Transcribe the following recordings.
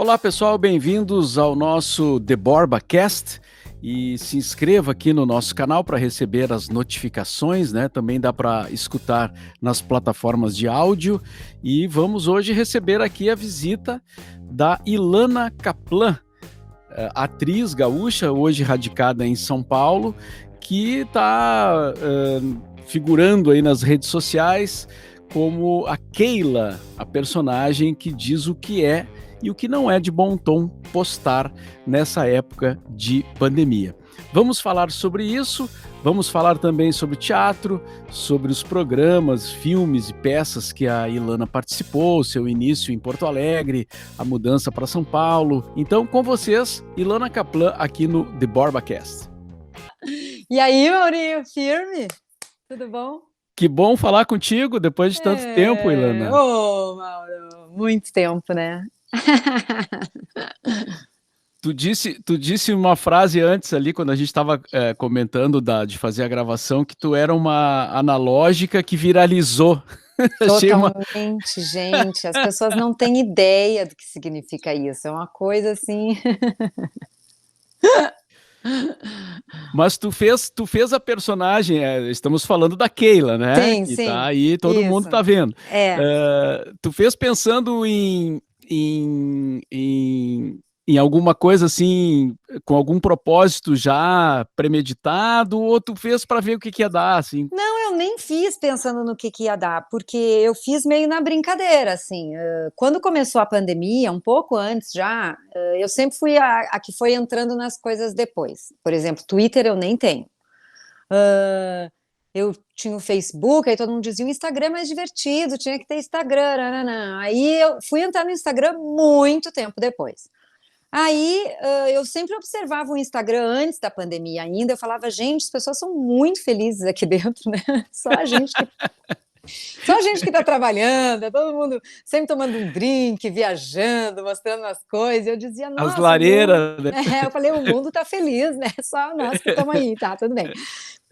Olá pessoal, bem-vindos ao nosso The Borba Cast e se inscreva aqui no nosso canal para receber as notificações, né? Também dá para escutar nas plataformas de áudio e vamos hoje receber aqui a visita da Ilana Kaplan, atriz gaúcha, hoje radicada em São Paulo, que está figurando aí nas redes sociais como a Keila, a personagem que diz o que é e o que não é de bom tom postar nessa época de pandemia. Vamos falar sobre isso, vamos falar também sobre teatro, sobre os programas, filmes e peças que a Ilana participou, seu início em Porto Alegre, a mudança para São Paulo. Então, com vocês, Ilana Kaplan aqui no The Borba Cast. E aí, Maurinho, firme? Tudo bom? Que bom falar contigo depois de tanto tempo, Ilana. Ô, Mauro, muito tempo, né? Tu disse uma frase antes ali, quando a gente estava comentando de fazer a gravação, que tu era uma analógica que viralizou. Totalmente, gente. As pessoas não têm ideia do que significa isso. É uma coisa assim. Mas tu fez a personagem, estamos falando da Keila, né? Sim, que sim. Tá aí, todo isso. mundo tá vendo. É. Tu fez pensando em alguma coisa assim, com algum propósito já premeditado, ou tu fez para ver o que ia dar, assim? Não, eu nem fiz pensando no que ia dar, porque eu fiz meio na brincadeira, assim. Quando começou a pandemia, um pouco antes já, eu sempre fui a que foi entrando nas coisas depois. Por exemplo, Twitter eu nem tenho. Eu tinha o Facebook, aí todo mundo dizia o Instagram é mais divertido, tinha que ter Instagram, nananã. Aí eu fui entrar no Instagram muito tempo depois. Aí eu sempre observava o Instagram antes da pandemia ainda, eu falava, gente, as pessoas são muito felizes aqui dentro, né? Só a gente que tá trabalhando, todo mundo sempre tomando um drink, viajando, mostrando as coisas. Eu dizia, nossa, As lareiras, né? Eu falei, o mundo tá feliz, né? Só nós que estamos aí, tá, tudo bem.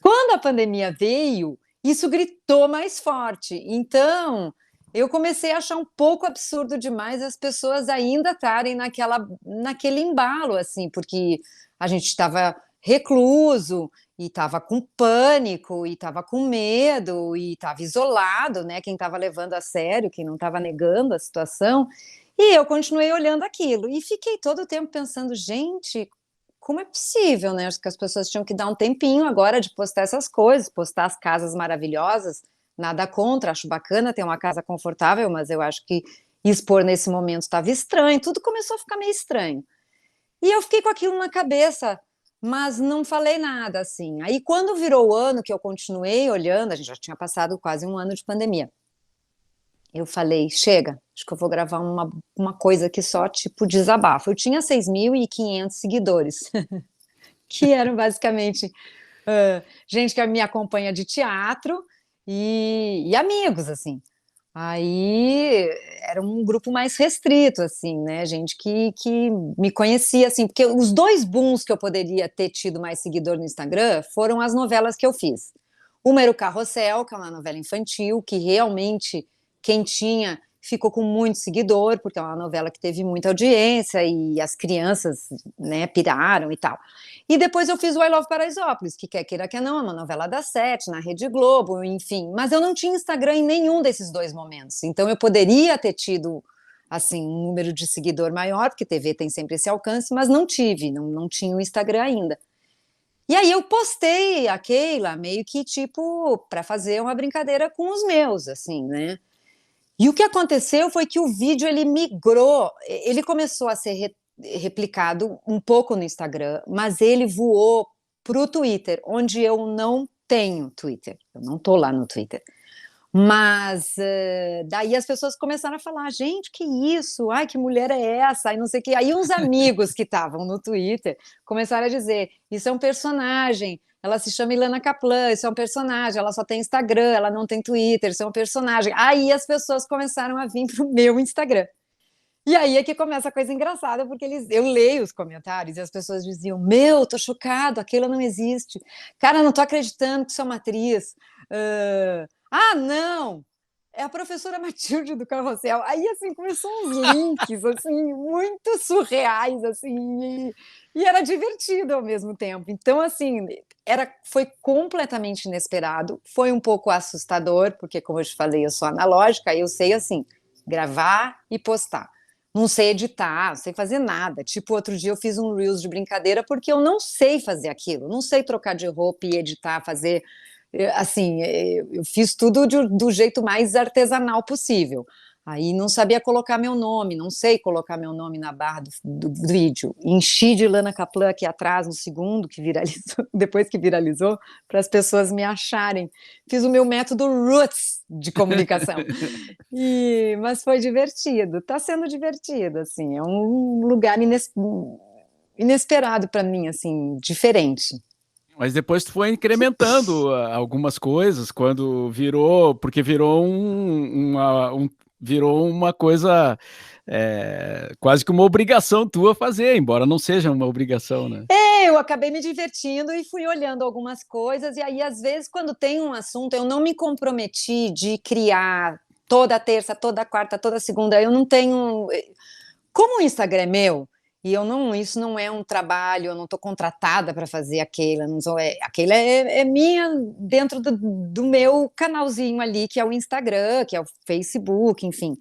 Quando a pandemia veio, isso gritou mais forte. Então, eu comecei a achar um pouco absurdo demais as pessoas ainda estarem naquele embalo, assim, porque a gente estava recluso e estava com pânico e estava com medo e estava isolado, né? Quem estava levando a sério, quem não estava negando a situação. E eu continuei olhando aquilo e fiquei todo o tempo pensando, gente, como é possível, né? Acho que as pessoas tinham que dar um tempinho agora de postar essas coisas, postar as casas maravilhosas, nada contra, acho bacana ter uma casa confortável, mas eu acho que expor nesse momento estava estranho, tudo começou a ficar meio estranho. E eu fiquei com aquilo na cabeça, mas não falei nada, assim. Aí quando virou o ano que eu continuei olhando, a gente já tinha passado quase um ano de pandemia, eu falei, chega, acho que eu vou gravar uma coisa aqui só, tipo, desabafo. Eu tinha 6.500 seguidores, que eram basicamente gente que me acompanha de teatro e amigos, assim. Aí era um grupo mais restrito, assim, né? Gente que me conhecia, assim, porque os dois booms que eu poderia ter tido mais seguidor no Instagram foram as novelas que eu fiz. Uma era o Carrossel, que é uma novela infantil, que realmente quem tinha ficou com muito seguidor, porque é uma novela que teve muita audiência e as crianças, né, piraram e tal. E depois eu fiz o I Love Paraisópolis, que quer queira, quer não, é uma novela das 7, na Rede Globo, enfim. Mas eu não tinha Instagram em nenhum desses dois momentos. Então eu poderia ter tido, assim, um número de seguidor maior, porque TV tem sempre esse alcance, mas não tive, não tinha o Instagram ainda. E aí eu postei a Keila meio que, tipo, para fazer uma brincadeira com os meus, assim, né? E o que aconteceu foi que o vídeo, ele migrou, ele começou a ser replicado um pouco no Instagram, mas ele voou para o Twitter, onde eu não tenho Twitter, eu não tô lá no Twitter. Mas daí as pessoas começaram a falar, gente, que isso? Ai, que mulher é essa? E não sei o quê. Aí uns amigos que estavam no Twitter começaram a dizer, isso é um personagem, ela se chama Ilana Kaplan, isso é um personagem, ela só tem Instagram, ela não tem Twitter, isso é um personagem. Aí as pessoas começaram a vir pro meu Instagram. E aí é que começa a coisa engraçada, porque eu leio os comentários e as pessoas diziam, meu, tô chocado, aquilo não existe. Cara, não tô acreditando que isso é uma atriz. Não, é a professora Matilde do Carrossel. Aí, assim, começou uns links, assim, muito surreais, assim, e era divertido ao mesmo tempo. Então, assim, foi completamente inesperado, foi um pouco assustador, porque, como eu te falei, eu sou analógica, eu sei, assim, gravar e postar. Não sei editar, não sei fazer nada. Tipo, outro dia eu fiz um Reels de brincadeira porque eu não sei fazer aquilo, não sei trocar de roupa e editar, fazer assim, eu fiz tudo do jeito mais artesanal possível. Aí não sabia colocar meu nome, não sei colocar meu nome na barra do vídeo. Enchi de Lana Kaplan aqui atrás, no segundo que viralizou, depois que viralizou, para as pessoas me acharem. Fiz o meu método Roots de comunicação. Mas foi divertido, está sendo divertido, assim, é um lugar inesperado para mim, assim, diferente. Mas depois tu foi incrementando algumas coisas quando virou, porque virou uma coisa quase que uma obrigação tua fazer, embora não seja uma obrigação, né? Eu acabei me divertindo e fui olhando algumas coisas, e aí, às vezes, quando tem um assunto, eu não me comprometi de criar toda terça, toda quarta, toda segunda, eu não tenho. Como o Instagram é meu, e isso não é um trabalho, eu não estou contratada para fazer aquela, não sou, aquela é minha dentro do meu canalzinho ali, que é o Instagram, que é o Facebook, enfim.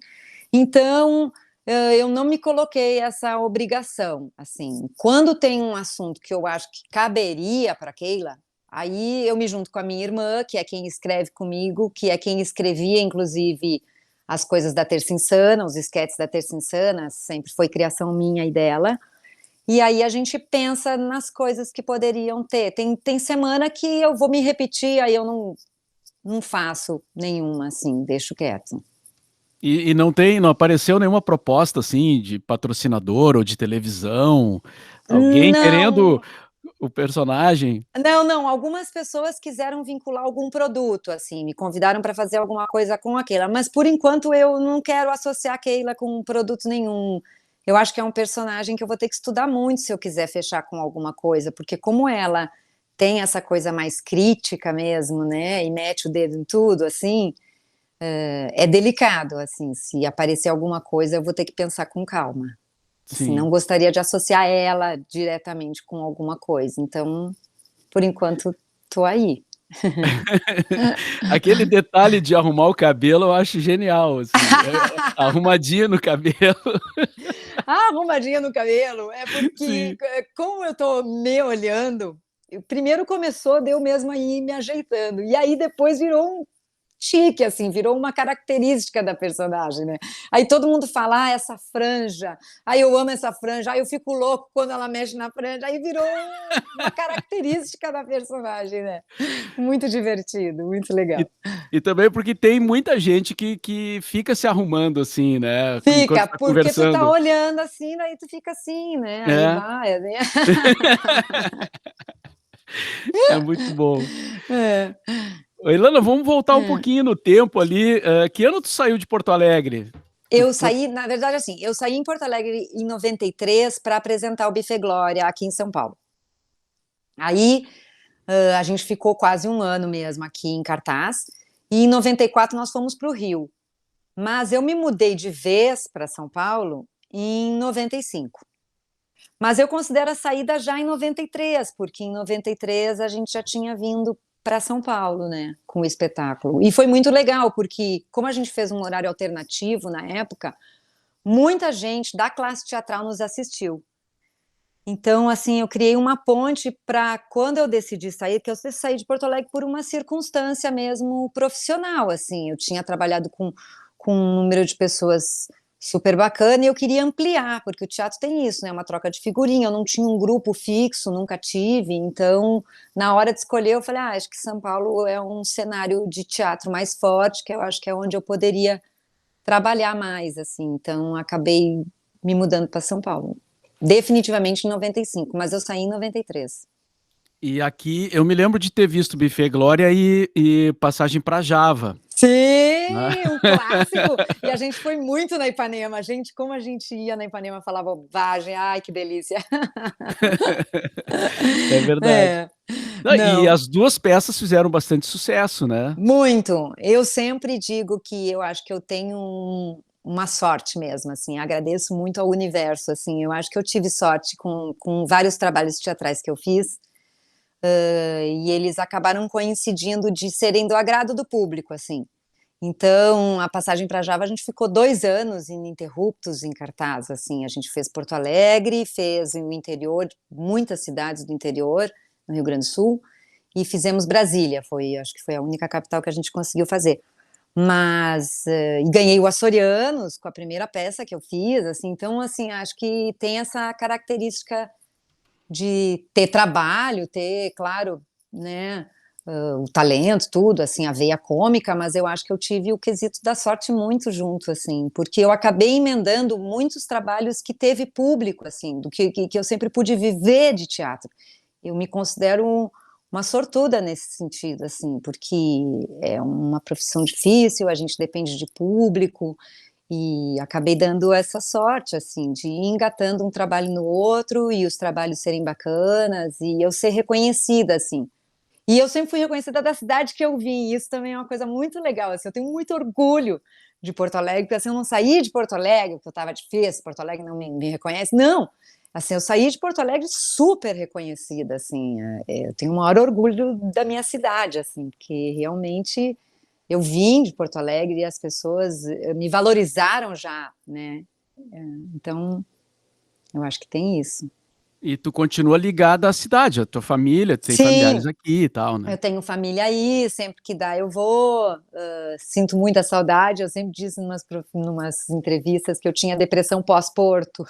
Então, eu não me coloquei essa obrigação, assim. Quando tem um assunto que eu acho que caberia para Keila, aí eu me junto com a minha irmã, que é quem escreve comigo, que é quem escrevia, inclusive, as coisas da Terça Insana, os esquetes da Terça Insana, sempre foi criação minha e dela. E aí a gente pensa nas coisas que poderiam ter. Tem semana que eu vou me repetir, aí eu não faço nenhuma, assim, deixo quieto. E não apareceu nenhuma proposta assim de patrocinador ou de televisão, alguém querendo Não, o personagem? não. Algumas pessoas quiseram vincular algum produto, assim, me convidaram para fazer alguma coisa com a Keila, mas por enquanto eu não quero associar a Keila com produto nenhum. Eu acho que é um personagem que eu vou ter que estudar muito se eu quiser fechar com alguma coisa, porque como ela tem essa coisa mais crítica mesmo, né, e mete o dedo em tudo, assim, é delicado, assim, se aparecer alguma coisa eu vou ter que pensar com calma. Assim, Sim. não gostaria de associar ela diretamente com alguma coisa, então por enquanto, tô aí. Aquele detalhe de arrumar o cabelo eu acho genial, assim, arrumadinha no cabelo. Ah, arrumadinha no cabelo, é porque Sim. como eu tô me olhando, primeiro começou de eu mesma ir me ajeitando, e aí depois virou um chique, assim, virou uma característica da personagem, né. Aí todo mundo fala: "Ah, essa franja, aí eu amo essa franja, aí eu fico louco quando ela mexe na franja", aí virou uma característica da personagem, né. Muito divertido, muito E legal. e também porque tem muita gente que fica se arrumando, assim, né, enquanto Fica, tá porque tu tá conversando. olhando assim, daí tu fica assim, né, aí É, vai, né. é muito bom. É, Ô, Ilana, vamos voltar um é. pouquinho no tempo ali, que ano tu saiu de Porto Alegre? Tu Eu foi saí, na verdade, assim, eu saí em Porto Alegre em 93 para apresentar o Buffet Glória aqui em São Paulo. Aí, a gente ficou quase um ano mesmo aqui em cartaz, e em 94 nós fomos para o Rio. Mas eu me mudei de vez para São Paulo em 95. Mas eu considero a saída já em 93, porque em 93 a gente já tinha vindo para São Paulo, né, com o espetáculo. E foi muito legal, porque como a gente fez um horário alternativo na época, muita gente da classe teatral nos assistiu. Então, assim, eu criei uma ponte para quando eu decidi sair, que eu saí de Porto Alegre por uma circunstância mesmo profissional, assim, eu tinha trabalhado com um número de pessoas super bacana e eu queria ampliar, porque o teatro tem isso, né, uma troca de figurinha, eu não tinha um grupo fixo, nunca tive, então, na hora de escolher, eu falei: "Ah, acho que São Paulo é um cenário de teatro mais forte, que eu acho que é onde eu poderia trabalhar mais", assim, então acabei me mudando para São Paulo. Definitivamente em 95, mas eu saí em 93. e aqui eu me lembro de ter visto Buffet Glória e Passagem para Java, né. Sim, um clássico. E a gente foi muito na Ipanema. Gente, como a gente ia na Ipanema falar bobagem. Ai, que delícia. É verdade. É. Não, e Não, as 2 peças fizeram bastante sucesso, né. muito. Eu sempre digo que eu acho que eu tenho uma sorte mesmo, assim, agradeço muito ao universo, assim, eu acho que eu tive sorte com vários trabalhos teatrais que eu fiz, e eles acabaram coincidindo de serem do agrado do público, assim. Então, a Passagem para Java, a gente ficou 2 anos ininterruptos em cartaz, assim, a gente fez Porto Alegre, fez o interior, muitas cidades do interior, no Rio Grande do Sul, e fizemos Brasília, acho que foi a única capital que a gente conseguiu fazer. Mas, e ganhei o Açorianos com a primeira peça que eu fiz, assim, então, assim, acho que tem essa característica de ter trabalho, ter, claro, né, o talento, tudo, assim, a veia cômica, mas eu acho que eu tive o quesito da sorte muito junto, assim, porque eu acabei emendando muitos trabalhos que teve público, assim, do que eu sempre pude viver de teatro. Eu me considero uma sortuda nesse sentido, assim, porque é uma profissão difícil, a gente depende de público, e acabei dando essa sorte, assim, de ir engatando um trabalho no outro e os trabalhos serem bacanas e eu ser reconhecida, assim. E eu sempre fui reconhecida da cidade que eu vim, e isso também é uma coisa muito legal, assim, eu tenho muito orgulho de Porto Alegre, porque assim, eu não saí de Porto Alegre, porque eu estava difícil, Porto Alegre não me reconhece, não. Assim, eu saí de Porto Alegre super reconhecida, assim, eu tenho o maior orgulho da minha cidade, assim, porque realmente eu vim de Porto Alegre e as pessoas me valorizaram já, né? Então, eu acho que tem isso. E tu continua ligada à cidade, a tua família, tem familiares Sim, aqui e tal, eu né. tenho família aí, sempre que dá eu vou, sinto muita saudade, eu sempre disse numas entrevistas que eu tinha depressão pós-Porto,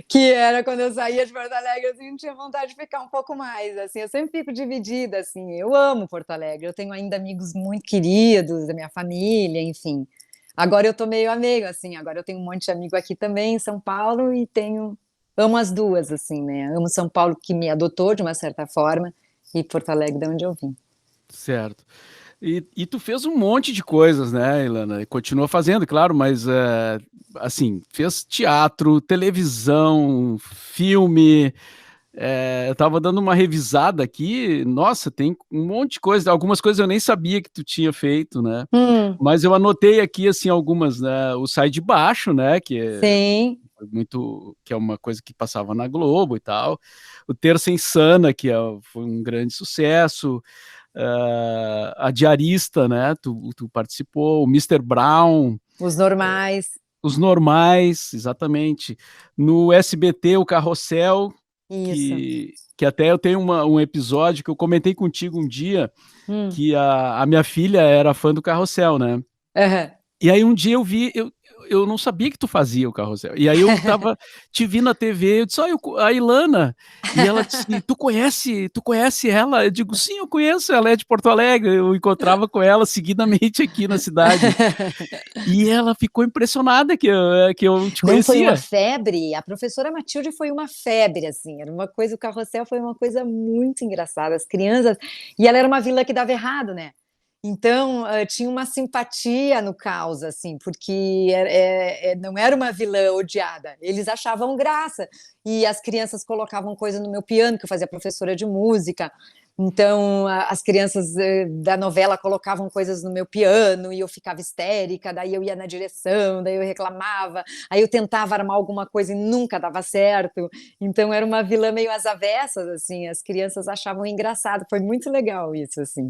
que era quando eu saía de Porto Alegre, assim, não tinha vontade de ficar um pouco mais, assim, eu sempre fico dividida, assim, eu amo Porto Alegre, eu tenho ainda amigos muito queridos da minha família, enfim. Agora eu tô meio a meio, assim, agora eu tenho um monte de amigo aqui também em São Paulo e amo as 2, assim, né, amo São Paulo que me adotou de uma certa forma e Porto Alegre de onde eu vim. Certo. E tu fez um monte de coisas, né, Ilana, e continua fazendo, claro, mas, assim, fez teatro, televisão, filme, eu estava dando uma revisada aqui, nossa, tem um monte de coisa, algumas coisas eu nem sabia que tu tinha feito, né, Hum, mas eu anotei aqui, assim, algumas, né, o Sai de Baixo, né, sim, que é uma coisa que passava na Globo e tal, o Terça Insana, foi um grande sucesso, a Diarista, né, tu participou, o Mister Brown, os normais, Os Normais, exatamente. No SBT, o Carrossel, isso. que até eu tenho um episódio que eu comentei contigo um dia, Hum, que a minha filha era fã do Carrossel, né. aham. E aí um dia eu não sabia que tu fazia o Carrossel, e aí eu estava te vi na TV, eu disse: "Olha, a Ilana", e ela disse: "Tu conhece ela?" Eu digo: "Sim, eu conheço, ela é de Porto Alegre", eu encontrava com ela seguidamente aqui na cidade. E ela ficou impressionada que eu te Não, foi uma conhecia. febre, a professora Matilde foi uma febre, assim, era uma coisa, o Carrossel foi uma coisa muito engraçada, as crianças, e ela era uma vilã que dava errado, né, então, tinha uma simpatia no caos, assim, porque não era uma vilã odiada, eles achavam graça, e as crianças colocavam coisa no meu piano, que eu fazia professora de música, então as crianças, da novela colocavam coisas no meu piano e eu ficava histérica, daí eu ia na direção, daí eu reclamava, aí eu tentava armar alguma coisa e nunca dava certo, então era uma vilã meio às avessas, assim, as crianças achavam engraçado, foi muito legal isso, assim.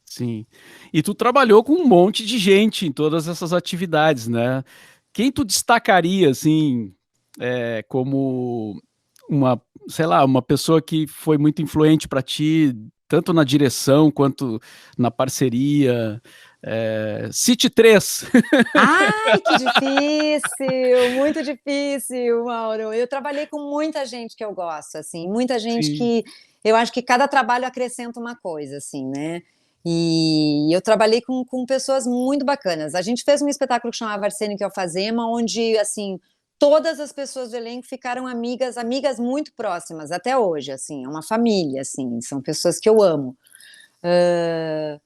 Sim. E tu trabalhou com um monte de gente em todas essas atividades, né. Quem tu destacaria, assim, como uma, sei lá, uma pessoa que foi muito influente para ti, tanto na direção quanto na parceria? Cite 3. Ai, que difícil, muito difícil, Mauro. Eu trabalhei com muita gente que eu gosto, assim, muita gente Sim. que eu acho que cada trabalho acrescenta uma coisa, assim, né. E eu trabalhei com pessoas muito bacanas. A gente fez um espetáculo que chamava Arsênio, que é o Alfazema, onde, assim, todas as pessoas do elenco ficaram amigas, amigas muito próximas, até hoje, assim, é uma família, assim, são pessoas que eu amo. Hã,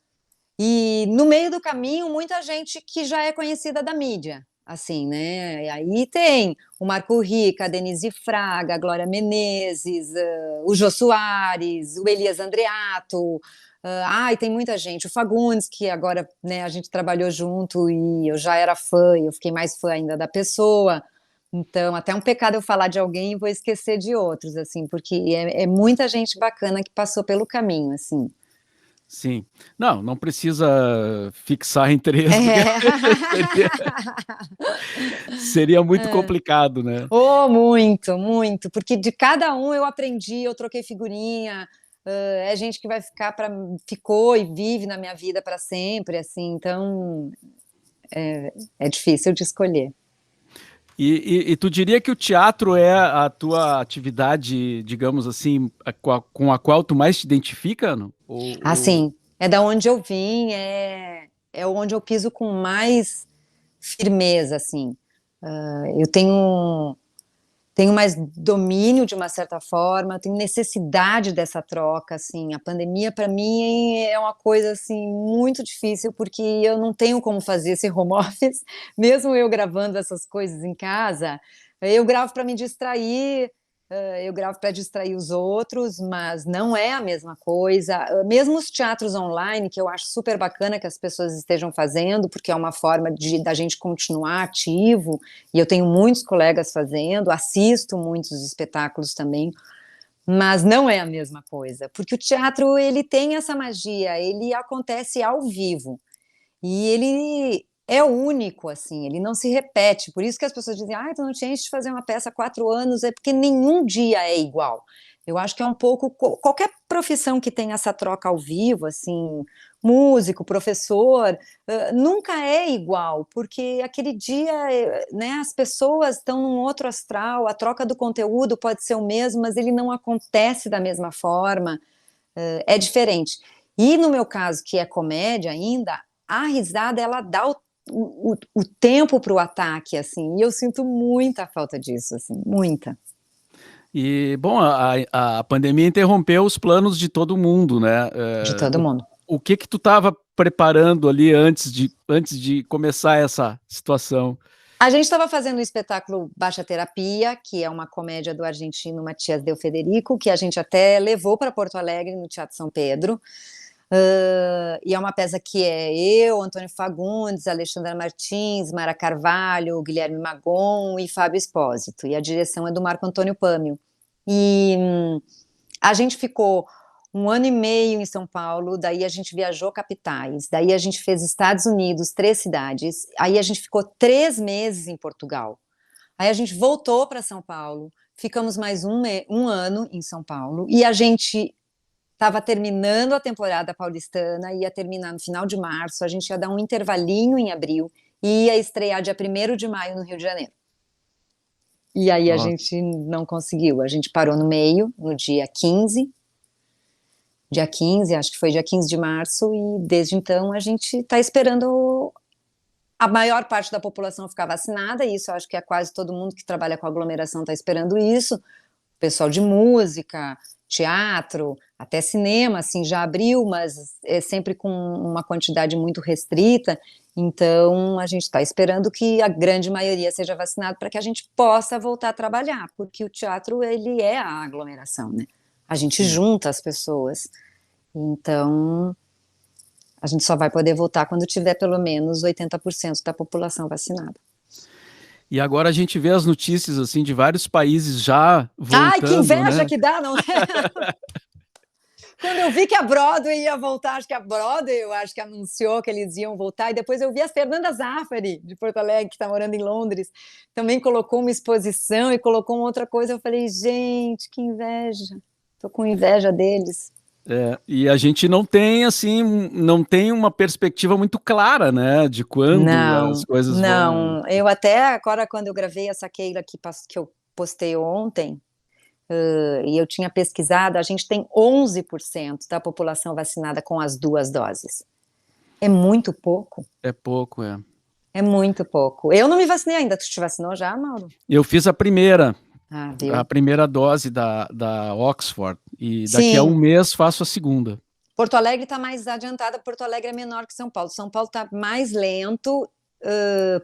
e no meio do caminho, muita gente que já é conhecida da mídia. assim, né? E aí tem o Marco Rica, a Denise Fraga, a Glória Menezes, o Jô Soares, o Elias Andreato, ai, tem muita gente, o Fagundes, que agora, né, a gente trabalhou junto e eu já era fã, e eu fiquei mais fã ainda da pessoa. Então, até um pecado eu falar de alguém e vou esquecer de outros, assim, porque é muita gente bacana que passou pelo caminho, assim. Sim. Não, não precisa fixar em 3, porque É. seria seria muito complicado, né. Oh, muito, muito, porque de cada um eu aprendi, eu troquei figurinha, é gente que vai ficar para ficou e vive na minha vida para sempre, assim, então é difícil de escolher. E tu diria que o teatro é a tua atividade, digamos assim, com a qual tu mais te identifica, não? Ou Assim, é da onde eu vim, é onde eu piso com mais firmeza, assim. Eu tenho mais domínio de uma certa forma, tenho necessidade dessa troca, assim. A pandemia para mim é uma coisa assim muito difícil porque eu não tenho como fazer esse home office, mesmo eu gravando essas coisas em casa, eu gravo para me distrair, eu gravo para distrair os outros, mas não é a mesma coisa. Mesmo os teatros online, que eu acho super bacana que as pessoas estejam fazendo, porque é uma forma da gente continuar ativo, e eu tenho muitos colegas fazendo, assisto muitos espetáculos também, mas não é a mesma coisa, porque o teatro ele tem essa magia, ele acontece ao vivo. E ele é único, assim, ele não se repete. Por isso que as pessoas dizem: "Ai, tu não te enche de fazer uma peça há 4 anos", é porque nenhum dia é igual. Eu acho que é um pouco qualquer profissão que tenha essa troca ao vivo, assim, músico, professor, nunca é igual, porque aquele dia, né, as pessoas estão num outro astral, a troca do conteúdo pode ser o mesmo, mas ele não acontece da mesma forma, é diferente. E no meu caso, que é comédia ainda, a risada ela dá o tempo para o ataque, assim, e eu sinto muita falta disso, assim, muita. e bom, a pandemia interrompeu os planos de todo mundo, né. De todo mundo. O que que tu estava preparando ali antes de começar essa situação? A gente estava fazendo o espetáculo Baixa Terapia, que é uma comédia do argentino Matias Del Federico, que a gente até levou para Porto Alegre, no Teatro São Pedro. E é uma peça que é eu, Antônio Fagundes, Alexandra Martins, Mara Carvalho, Guilherme Magon e Fábio Espósito. E a direção é do Marco Antônio Pâmio. E a gente ficou 1 ano e meio em São Paulo, daí a gente viajou capitais, daí a gente fez Estados Unidos, 3 cidades, aí a gente ficou 3 meses em Portugal. Aí a gente voltou para São Paulo, ficamos mais um ano em São Paulo, e a gente estava terminando a temporada paulistana, ia terminar no final de março, a gente ia dar um intervalinho em abril e ia estrear dia 1º de maio no Rio de Janeiro. E aí a Nossa. gente não conseguiu, a gente parou no meio, no dia 15, acho que foi dia 15 de março, e desde então a gente está esperando a maior parte da população ficar vacinada, e isso eu acho que é quase todo mundo que trabalha com aglomeração está esperando isso, pessoal de música, teatro, até cinema, assim, já abriu, mas é sempre com uma quantidade muito restrita, então a gente está esperando que a grande maioria seja vacinada para que a gente possa voltar a trabalhar, porque o teatro, ele é a aglomeração, né? A gente É. junta as pessoas, então a gente só vai poder voltar quando tiver pelo menos 80% da população vacinada. E agora a gente vê as notícias, assim, de vários países já Ai, que voltando, inveja né. que dá, não é? Quando eu vi que a Broadway ia voltar, acho que a Broadway, eu acho que anunciou que eles iam voltar, e depois eu vi a Fernanda Zaffari, de Porto Alegre, que está morando em Londres, também colocou uma exposição e colocou uma outra coisa, eu falei: "Gente, que inveja, tô com inveja deles". É, e a gente não tem, assim, não tem uma perspectiva muito clara, né, de quando as Não, coisas vão. não, eu até agora quando eu gravei essa Keila que eu postei ontem, e eu tinha pesquisado, a gente tem 11% da população vacinada com as 2 doses. É muito pouco. É pouco, é. É muito pouco. Eu não me vacinei ainda. Tu te vacinou já, Mauro? Eu fiz Ah, a viu? primeira dose da Oxford, e daqui a um Sim, mês faço a segunda. Porto Alegre está mais adiantada, Porto Alegre é menor que São Paulo. São Paulo está mais lento,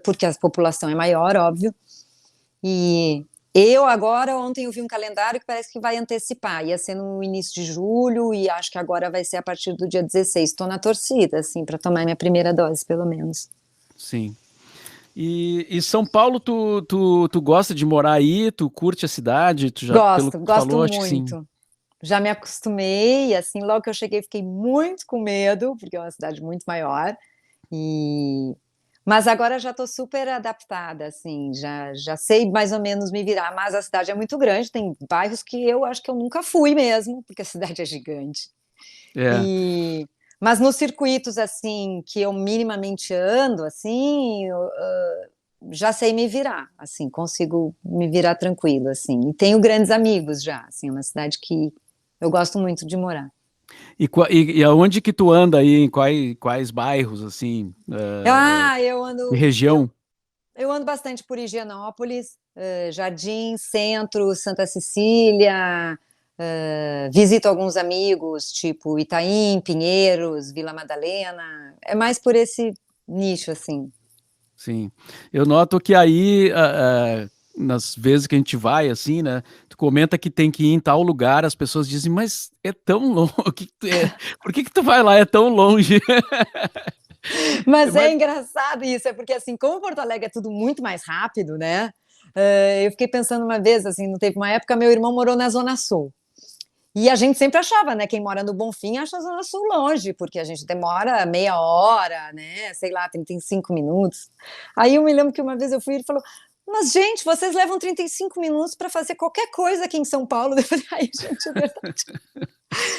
porque a população é maior, óbvio. E eu agora, ontem eu vi um calendário que parece que vai antecipar, ia ser no início de julho e acho que agora vai ser a partir do dia 16. Estou na torcida, assim, para tomar minha primeira dose, pelo menos. Sim. E São Paulo, tu gosta de morar aí? Tu curte a cidade? Tu já, pelo que tu Gosto falou, acho que sim. muito. Já me acostumei, assim, logo que eu cheguei fiquei muito com medo, porque é uma cidade muito maior. Mas agora já estou super adaptada, assim, já sei mais ou menos me virar, mas a cidade é muito grande, tem bairros que eu acho que eu nunca fui mesmo, porque a cidade é gigante. É. Mas nos circuitos, assim, que eu minimamente ando, assim, já sei me virar, assim, consigo me virar tranquilo, assim. E tenho grandes amigos já, assim, é uma cidade que eu gosto muito de morar. E aonde que tu anda aí? Em quais bairros, assim? Eu Que ando, região? eu ando bastante por Higienópolis, Jardim, Centro, Santa Cecília, visito alguns amigos, tipo Itaim, Pinheiros, Vila Madalena, é mais por esse nicho, assim. Sim. Eu noto que aí, nas vezes que a gente vai, assim, né? Tu comenta que tem que ir em tal lugar, as pessoas dizem, mas é tão longe. Por que tu vai lá? É tão longe. Mas é Mas, engraçado isso, é porque assim, como Porto Alegre é tudo muito mais rápido, né? Eu fiquei pensando uma vez, assim, não teve uma época, meu irmão morou na Zona Sul. E a gente sempre achava, né? Quem mora no Bonfim acha a Zona Sul longe, porque a gente demora meia hora, né? Sei lá, 35 minutos. Aí eu me lembro que uma vez eu fui e ele falou: Mas, gente, vocês levam 35 minutos para fazer qualquer coisa aqui em São Paulo. Eu falei: Ai, gente, é verdade.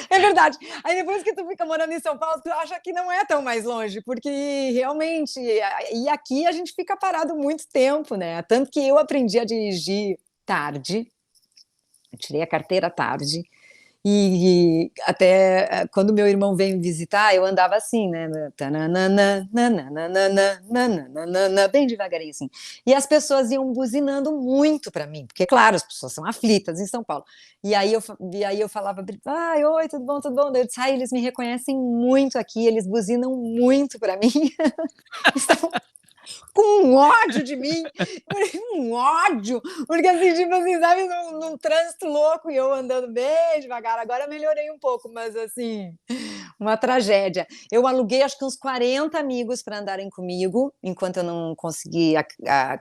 É verdade. Aí depois que tu fica morando em São Paulo, tu acha que não é tão mais longe, porque realmente, e aqui a gente fica parado muito tempo, né? Tanto que eu aprendi a dirigir tarde, eu tirei a carteira tarde, e até quando meu irmão veio me visitar, eu andava assim, né? Tananana, nananana, nananana, bem devagarinho assim. E as pessoas iam buzinando muito para mim, porque, claro, as pessoas são aflitas em São Paulo. E aí eu falava, ai, oi, tudo bom, tudo bom? Eu disse, ai, eles me reconhecem muito aqui, eles buzinam muito para mim. Estão com um ódio de mim, um ódio, porque assim, tipo assim, sabe, num trânsito louco e eu andando bem devagar. Agora melhorei um pouco, mas assim, uma tragédia. Eu aluguei acho que uns 40 amigos para andarem comigo, enquanto eu não consegui.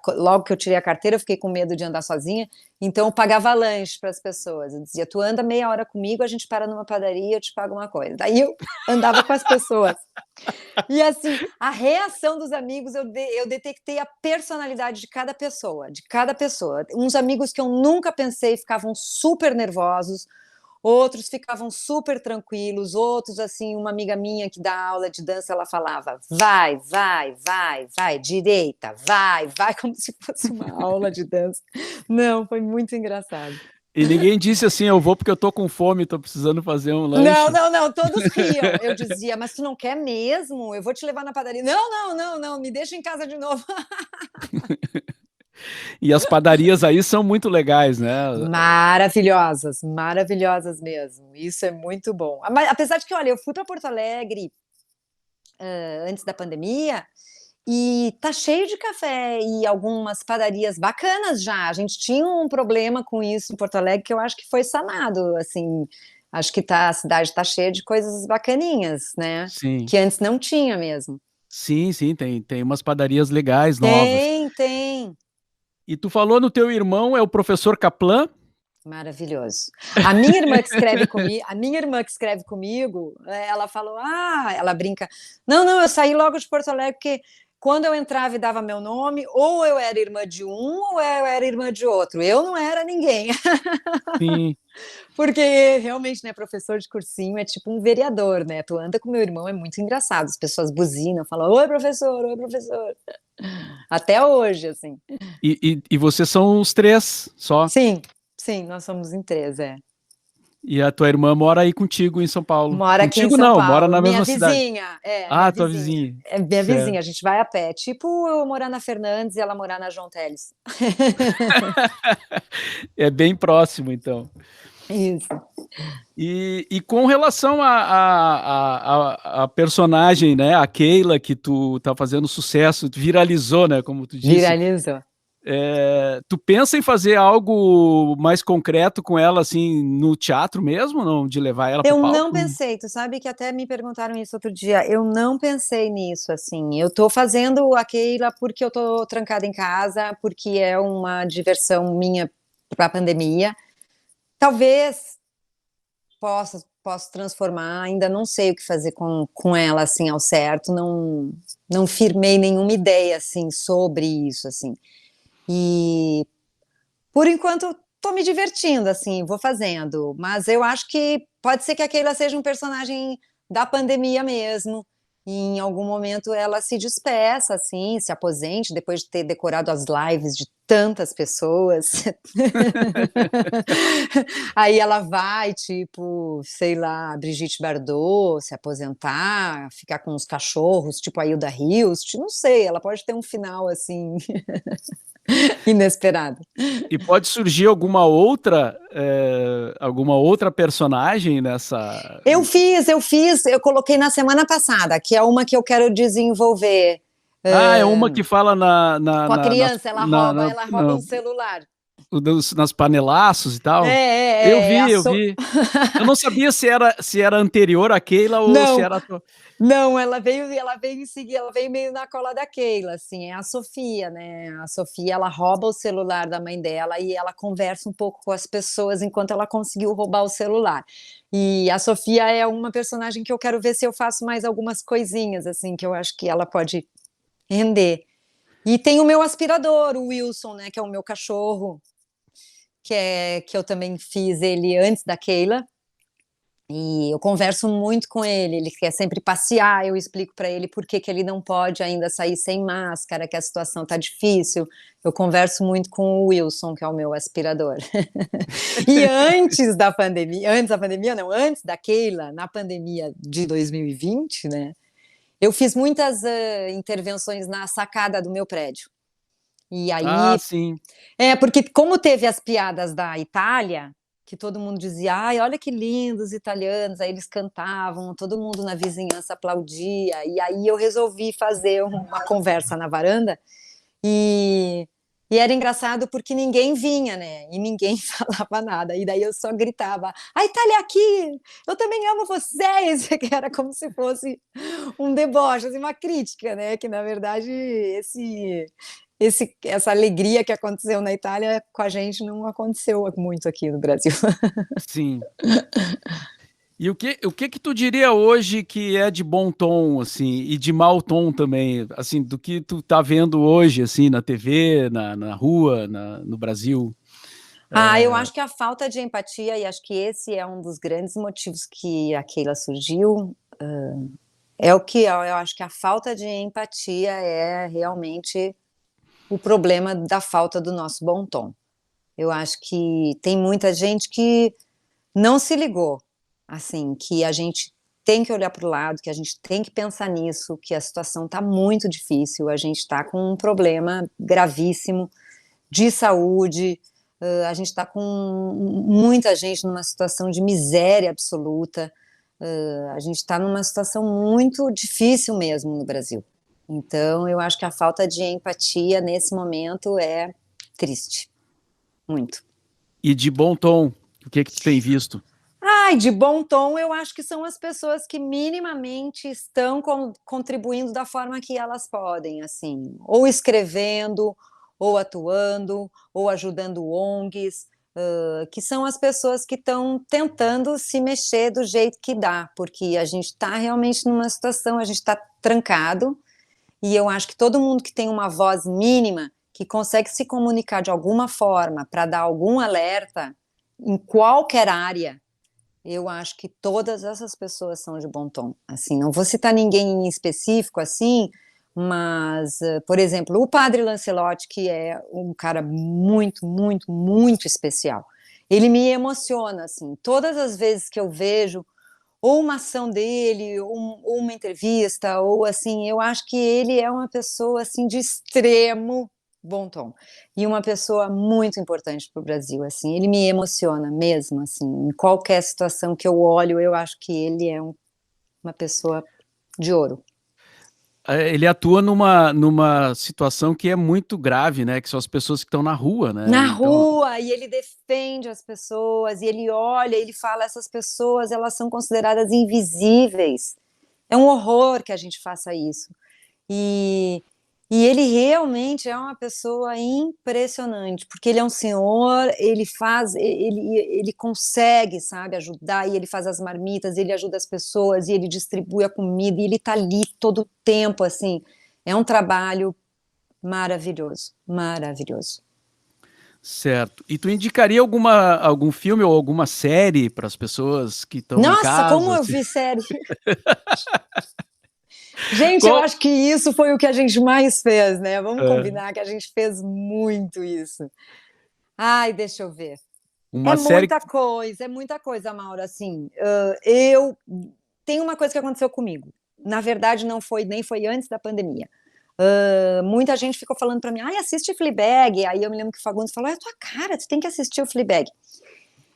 Logo que eu tirei a carteira, eu fiquei com medo de andar sozinha, então eu pagava lanche para as pessoas. Eu dizia: tu anda meia hora comigo, a gente para numa padaria, eu te pago uma coisa. Daí eu andava com as pessoas. E assim, a reação dos amigos, eu detectei a personalidade de cada pessoa, de cada pessoa. Uns amigos que eu nunca pensei ficavam super nervosos, outros ficavam super tranquilos, outros, assim, uma amiga minha que dá aula de dança, ela falava, vai, vai, vai, vai, direita, vai, como se fosse uma aula de dança. Não, foi muito engraçado. e ninguém disse assim, eu vou porque eu tô com fome, tô precisando fazer um Não, lanche. não, não, todos riam. Eu dizia, mas tu não quer mesmo? Eu vou te levar na padaria. Não, não, não, não, me deixa em casa de novo. E as padarias aí são muito legais, né? Maravilhosas, maravilhosas mesmo. Isso é muito bom. Mas, apesar de que, olha, eu fui para Porto Alegre antes da pandemia e tá cheio de café e algumas padarias bacanas já. A gente tinha um problema com isso em Porto Alegre que eu acho que foi sanado, assim. Acho que a cidade tá cheia de coisas bacaninhas, né? Sim. Que antes não tinha mesmo. Sim, sim, tem umas padarias legais, novas. Tem. E tu falou no teu irmão, é o professor Kaplan? Maravilhoso. A minha irmã que escreve comigo, ela falou: ela brinca. Não, não, eu saí logo de Porto Alegre porque quando eu entrava e dava meu nome, ou eu era irmã de um, ou eu era irmã de outro. Eu não era ninguém. Sim. Porque realmente, né, professor de cursinho é tipo um vereador, né? Tu anda com meu irmão, é muito engraçado. As pessoas buzinam, falam: oi, professor, oi, professor. Até hoje, assim. E vocês são os três só? Sim, sim, nós somos em três, é. E a tua irmã mora aí contigo em São Paulo? Mora aqui em Contigo São não, mora Paulo. na Minha mesma cidade. vizinha, minha Ah, tua vizinha. vizinha. É minha Certo. vizinha, a gente vai a pé. Tipo eu morar na Fernandes e ela morar na João Teles. É bem próximo, então. Isso. E com relação a personagem, né, a Keila, que tu tá fazendo sucesso, viralizou, né, como tu disse. Viralizou. Tu pensa em fazer algo mais concreto com ela, assim, no teatro mesmo, não? De levar ela pro Eu não palco? pensei, tu sabe que até me perguntaram isso outro dia, eu não pensei nisso, assim, eu tô fazendo a Keila porque eu tô trancada em casa, porque é uma diversão minha pra pandemia. Talvez possa transformar, ainda não sei o que fazer com ela, assim, ao certo, não firmei nenhuma ideia, assim, sobre isso, assim. E por enquanto tô me divertindo, assim, vou fazendo, mas eu acho que pode ser que a Keila seja um personagem da pandemia mesmo, e em algum momento ela se despeça, assim, se aposente, depois de ter decorado as lives de tantas pessoas. Aí ela vai, tipo, sei lá, Brigitte Bardot, se aposentar, ficar com os cachorros, tipo a Hilda Hilst, não sei, ela pode ter um final, assim, inesperado. E pode surgir alguma outra personagem nessa. Eu coloquei na semana passada, que é uma que eu quero desenvolver. Ah, é uma que fala Com a criança, ela rouba um celular. nas panelaços e tal. Eu É, vi, eu vi. Eu não sabia se era anterior a Keila ou se Não, era. não, ela veio em seguida, ela veio meio na cola da Keila, assim, é a Sofia, né? A Sofia, ela rouba o celular da mãe dela e ela conversa um pouco com as pessoas enquanto ela conseguiu roubar o celular. E a Sofia é uma personagem que eu quero ver se eu faço mais algumas coisinhas, assim, que eu acho que ela pode render. E tem o meu aspirador, o Wilson, né, que é o meu cachorro, que eu também fiz ele antes da Keila. E eu converso muito com ele quer sempre passear, eu explico para ele por que que ele não pode ainda sair sem máscara, que a situação tá difícil. Eu converso muito com o Wilson, que é o meu aspirador. E antes da Keila, na pandemia de 2020, né, eu fiz muitas intervenções na sacada do meu prédio. E Ah, aí sim. porque como teve as piadas da Itália, que todo mundo dizia: "Ai, olha que lindos os italianos", aí eles cantavam, todo mundo na vizinhança aplaudia, e aí eu resolvi fazer uma conversa na varanda, e era engraçado porque ninguém vinha, né, e ninguém falava nada, e daí eu só gritava: "A Itália é aqui, eu também amo vocês", que era como se fosse um deboche, assim, uma crítica, né, que na verdade essa alegria que aconteceu na Itália com a gente não aconteceu muito aqui no Brasil. Sim. E o que tu diria hoje que é de bom tom, assim, e de mau tom também, assim, do que tu tá vendo hoje, assim, na TV, na rua, no Brasil? Eu acho que a falta de empatia, e acho que esse é um dos grandes motivos que a Keila surgiu, é o que eu acho que a falta de empatia é realmente o problema da falta do nosso bom tom. Eu acho que tem muita gente que não se ligou, assim, que a gente tem que olhar para o lado, que a gente tem que pensar nisso, que a situação está muito difícil, a gente está com um problema gravíssimo de saúde, a gente está com muita gente numa situação de miséria absoluta, a gente está numa situação muito difícil mesmo no Brasil. Então, eu acho que a falta de empatia nesse momento é triste, muito. E de bom tom, o que tu tem visto? Ai, de bom tom, eu acho que são as pessoas que minimamente estão contribuindo da forma que elas podem, assim, ou escrevendo, ou atuando, ou ajudando ONGs, que são as pessoas que estão tentando se mexer do jeito que dá, porque a gente está realmente numa situação, a gente está trancado, e eu acho que todo mundo que tem uma voz mínima, que consegue se comunicar de alguma forma para dar algum alerta, em qualquer área, eu acho que todas essas pessoas são de bom tom, assim, não vou citar ninguém em específico, assim, mas, por exemplo, o padre Lancelotti, que é um cara muito, muito, muito especial, ele me emociona, assim, todas as vezes que eu vejo ou uma ação dele, ou uma entrevista, ou assim, eu acho que ele é uma pessoa, assim, de extremo bom tom. E uma pessoa muito importante para o Brasil, assim, ele me emociona mesmo, assim, em qualquer situação que eu olho, eu acho que ele é uma pessoa de ouro. Ele atua numa situação que é muito grave, né, que são as pessoas que estão na rua, né, Na então rua, e ele defende as pessoas, e ele olha, ele fala: "Essas pessoas, elas são consideradas invisíveis". É um horror que a gente faça isso. E e ele realmente é uma pessoa impressionante, porque ele é um senhor, ele faz ele consegue, sabe, ajudar, e ele faz as marmitas, ele ajuda as pessoas, e ele distribui a comida, e ele tá ali todo o tempo, assim. É um trabalho maravilhoso, maravilhoso. certo. E tu indicaria algum filme ou alguma série para as pessoas que estão em Nossa, como casa, eu assim? vi série. Gente, eu Qual acho que isso foi o que a gente mais fez, né, vamos é, combinar que a gente fez muito isso. Ai, deixa eu ver. uma série É muita coisa, Mauro, assim, eu tem uma coisa que aconteceu comigo, na verdade não foi nem foi antes da pandemia. Muita gente ficou falando pra mim: "Ai, assiste Fleabag", aí eu me lembro que o Fagundes falou: "É a tua cara, tu tem que assistir o Fleabag".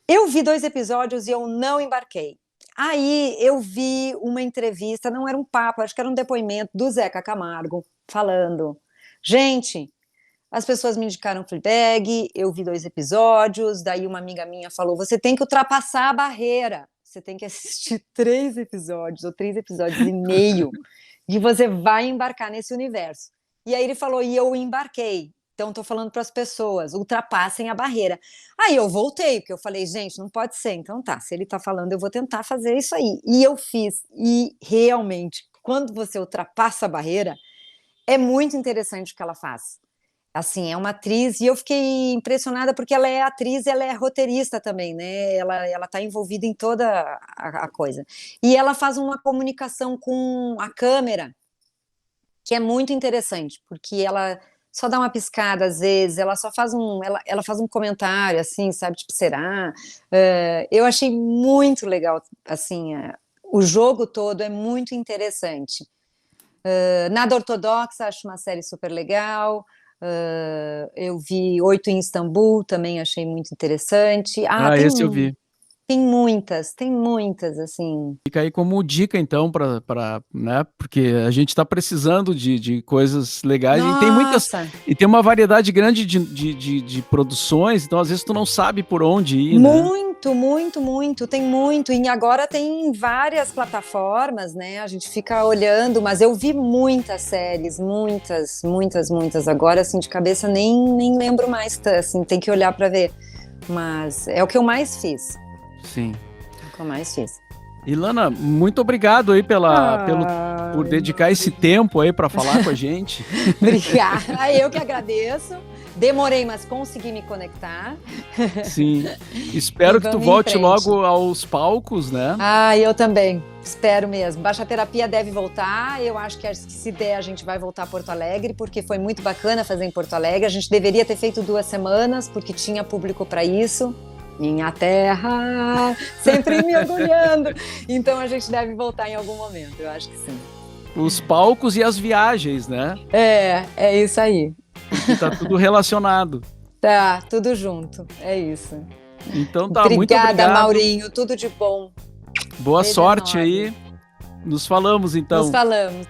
Eu vi 2 episódios e eu não embarquei. Aí eu vi uma entrevista, não era um papo, acho que era um depoimento do Zeca Camargo, falando: "Gente, as pessoas me indicaram Fleabag, eu vi 2 episódios, daí uma amiga minha falou: "Você tem que ultrapassar a barreira, você tem que assistir 3 episódios ou 3 episódios e meio, e você vai embarcar nesse universo". E aí ele falou: "E eu embarquei". Então estou falando para as pessoas, ultrapassem a barreira. Aí eu voltei, porque eu falei: "Gente, não pode ser, então tá, se ele está falando eu vou tentar fazer isso aí". E eu fiz, e realmente, quando você ultrapassa a barreira, é muito interessante o que ela faz. Assim, é uma atriz e eu fiquei impressionada porque ela é atriz, ela é roteirista também, né, ela tá envolvida em toda a coisa. E ela faz uma comunicação com a câmera, que é muito interessante, porque ela só dá uma piscada às vezes, ela só faz ela faz um comentário, assim, sabe, tipo: "Será?". Eu achei muito legal, assim, o jogo todo é muito interessante. Nada Ortodoxa, acho uma série super legal. Eu vi Oito em Istambul, também achei muito interessante. Ah, esse eu vi. tem muitas, assim. Fica aí como dica então para, né, porque a gente está precisando de coisas legais Nossa, e tem uma variedade grande de produções, então às vezes tu não sabe por onde ir, né. muito, muito, muito, tem muito. E agora tem várias plataformas, né? A gente fica olhando, mas eu vi muitas séries, muitas, muitas, muitas. Agora, assim, de cabeça nem lembro mais, assim, tem que olhar para ver. Mas é o que eu mais fiz. Sim. É o que eu mais fiz. Ilana, muito obrigado aí por Ai, dedicar esse Mauri. tempo aí para falar com a gente. Obrigada, eu que agradeço. Demorei, mas consegui me conectar. Sim. E Espero que tu vamos em volte frente. logo aos palcos, né. Ah, eu também. Espero mesmo. Baixa Terapia deve voltar. Eu acho que se der, a gente vai voltar a Porto Alegre, porque foi muito bacana fazer em Porto Alegre. A gente deveria ter feito 2 semanas, porque tinha público para isso. Minha terra, sempre me orgulhando. Então a gente deve voltar em algum momento, eu acho que sim. Os palcos e as viagens, né, É isso aí. porque tá tudo relacionado. Tá, tudo junto. É isso. Então tá, muito Obrigada, obrigado, Maurinho. Tudo de bom. boa Beijo sorte enorme. aí, nos falamos Nos então. falamos.